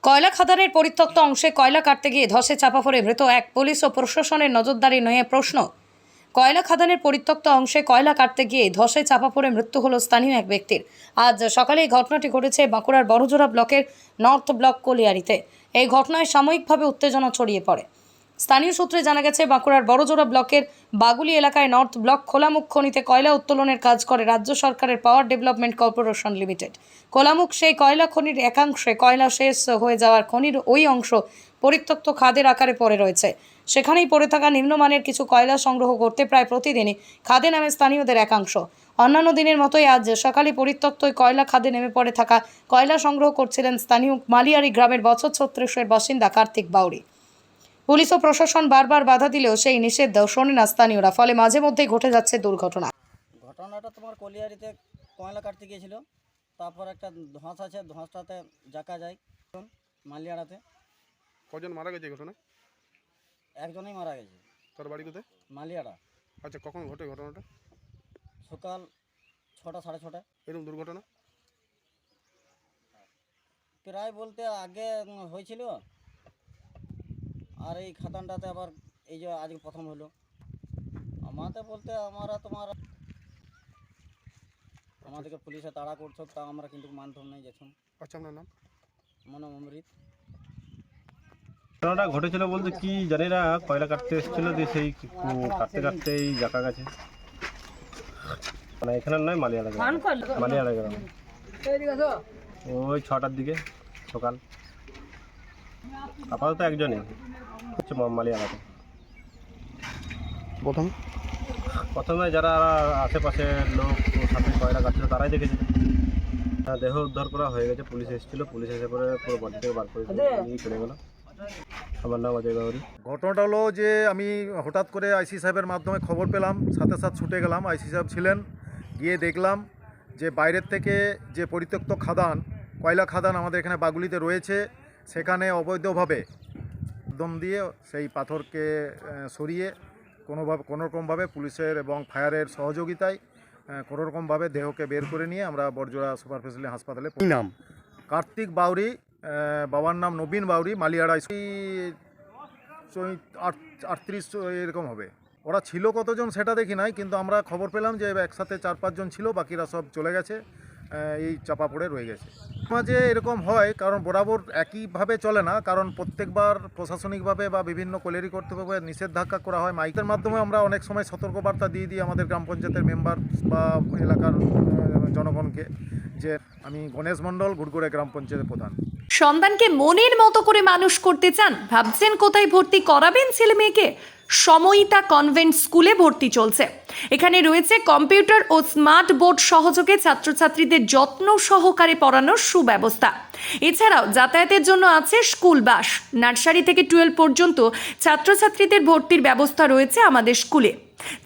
কয়লা খাদানের পরিত্যক্ত অংশে কয়লা কাটতে গিয়ে ধসে চাপা পড়ে মৃত এক পুলিশ ও প্রশাসনের নজরদারি নিয়ে প্রশ্ন। কয়লা খাদানের পরিত্যক্ত অংশে কয়লা কাটতে গিয়ে ধসে চাপা পড়ে মৃত্যু হলো স্থানীয় এক ব্যক্তির। আজ সকালে এই ঘটনাটি ঘটেছে বাঁকুড়ার বড়জোড়া ব্লকের নর্থ ব্লক কলিয়ারিতে। এই ঘটনায় সাময়িকভাবে উত্তেজনা ছড়িয়ে পড়ে। স্থানীয় সূত্রে জানা গেছে, বাঁকুড়ার বড়জোড়া ব্লকের বাগুলি এলাকায় নর্থ ব্লক খোলামুখ খনিতে কয়লা উত্তোলনের কাজ করে রাজ্য সরকারের পাওয়ার ডেভেলপমেন্ট কর্পোরেশন লিমিটেড। খোলামুখ সেই কয়লা খনির একাংশে কয়লা শেষ হয়ে যাওয়ার খনির ওই অংশ পরিত্যক্ত খাদের আকারে পড়ে রয়েছে। সেখানেই পড়ে থাকা নিম্নমানের কিছু কয়লা সংগ্রহ করতে প্রায় প্রতিদিনই খাদে নামে স্থানীয়দের একাংশ। অন্যান্য দিনের মতোই আজ সকালে পরিত্যক্ত কয়লা খাদে নেমে পড়ে থাকা কয়লা সংগ্রহ করছিলেন স্থানীয় মালিয়ারি গ্রামের বছর 36-এর বাসিন্দা কার্তিক বাউরি। পুলিশ ও প্রশাসন বারবার বাধা দিলেও সেই নিষেধ শোনে না স্থানীয়রা, ফলে মাঝে মধ্যেই ঘটে যাচ্ছে দুর্ঘটনা। ঘটনাটা তোমার কলিয়ারিতে কয়লা কাটতে গিয়েছিল, তারপর একটা ধস আছে, ধসটাতে জাকা যায় মালিয়াড়াতে। কজন মারা গেছে ঘটনা? একজনই মারা গেছে। তার বাড়ি কোথায়? মালিয়াড়া। আচ্ছা, কখন ঘটে ঘটনাটা? সকাল 6টা 6:30। এরকম দুর্ঘটনা প্রায় বলতে আগে হয়েছিল, আর এই খাদানটাতে আবার এই যে আজকে প্রথম হলো। আমাদের বলতে আমাদেরকে পুলিশে তাড়া করছো, তা আমরা কিন্তু মানতাম নাই যেতাম। আচ্ছা, আপনার নাম? মনে অমৃত। ঘটনাটা ঘটেছিল বলতে কি জানি না, কয়লা কাটতে এসেছিল, দিয়ে সেই কাটতে কাটতে এই জায়গা গেছে, মানে এখানে নয়, মালিয়াড়া গ্রামে ওই 6টার দিকে সকাল। আপাতত একজনই হচ্ছে মালিয়াড়াতে। প্রথমে যারা আশেপাশের লোক সাথে কয়লা কাটছিল তারাই দেখেছে। দেহ উদ্ধার করা হয়ে গেছে, পুলিশ এসেছিল, পুলিশ এসে পরে পুরো বডি থেকে বার করে নিয়ে চলে গেল। আমার নাম অজয় বাউরি। ঘটনাটা হলো যে আমি হঠাৎ করে আইসি সাহেবের মাধ্যমে খবর পেলাম, সাথে সাথে ছুটে গেলাম। আইসি সাহেব ছিলেন, গিয়ে দেখলাম যে বাইরের থেকে যে পরিত্যক্ত খাদান, কয়লা খাদান আমাদের এখানে বাগুলিতে রয়েছে, সেখানে অবৈধভাবে দম দিয়ে সেই পাথরকে সরিয়ে কোনোরকমভাবে পুলিশের এবং ফায়ারের সহযোগিতায় কোনোরকমভাবে দেহকে বের করে নিয়ে আমরা বড়জোড়া সুপার স্পেশালিটি হাসপাতালে। নাম কার্তিক বাউরি, বাবার নাম নবীন বাউরি, মালিয়াড়া 38 এরকম হবে। ওরা ছিল কতজন সেটা দেখি নাই, কিন্তু আমরা খবর পেলাম যে একসাথে 4-5 জন ছিল, বাকিরা সব চলে গেছে, এই চাপা পড়ে রয়ে গেছে। মাঝে এরকম হয়, কারণ বরাবর একইভাবে চলে না, কারণ প্রত্যেকবার প্রশাসনিকভাবে বা বিভিন্ন কলেরি কর্তৃপক্ষে নিষেধাজ্ঞা করা হয়। মাইকের মাধ্যমে আমরা অনেক সময় সতর্কবার্তা দিয়ে দিই আমাদের গ্রাম পঞ্চায়েতের মেম্বার বা এলাকার জনগণকে, যে আমি গণেশ মণ্ডল, গুড়গুড়ে গ্রাম পঞ্চায়েতের প্রধান। সন্তানকে মনের মতো করে মানুষ করতে চান? ভাবছেন কোথায় ভর্তি করাবেন ছেলে মেয়েকে? সময়িতা কনভেন্ট স্কুলে ভর্তি চলছে। এখানে রয়েছে কম্পিউটার ও স্মার্ট বোর্ড সহযোগে ছাত্রছাত্রীদের যত্ন সহকারে পড়ানোর সুব্যবস্থা। এছাড়াও যাতায়াতের জন্য আছে স্কুল বাস। নার্সারি থেকে 12 পর্যন্ত ছাত্রছাত্রীদের ভর্তির ব্যবস্থা রয়েছে আমাদের স্কুলে।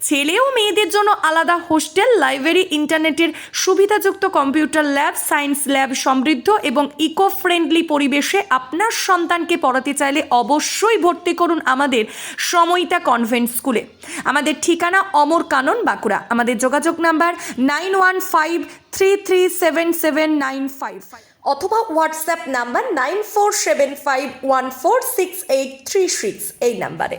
ছেলে ও মেয়েদের জন্য আলাদা হোস্টেল, লাইব্রেরি, ইন্টারনেটের সুবিধাযুক্ত কম্পিউটার ল্যাব, সায়েন্স ল্যাব সমৃদ্ধ এবং ইকো ফ্রেন্ডলি পরিবেশে আপনার সন্তানকে পড়াতে চাইলে অবশ্যই ভর্তি করুন আমাদের সময়িতা কনভেন্ট স্কুলে। আমাদের ঠিকানা অমর কানন, বাঁকুড়া। আমাদের যোগাযোগ নাম্বার 9153377955 অথবা হোয়াটসঅ্যাপ নাম্বার 9475146836 এই নাম্বারে।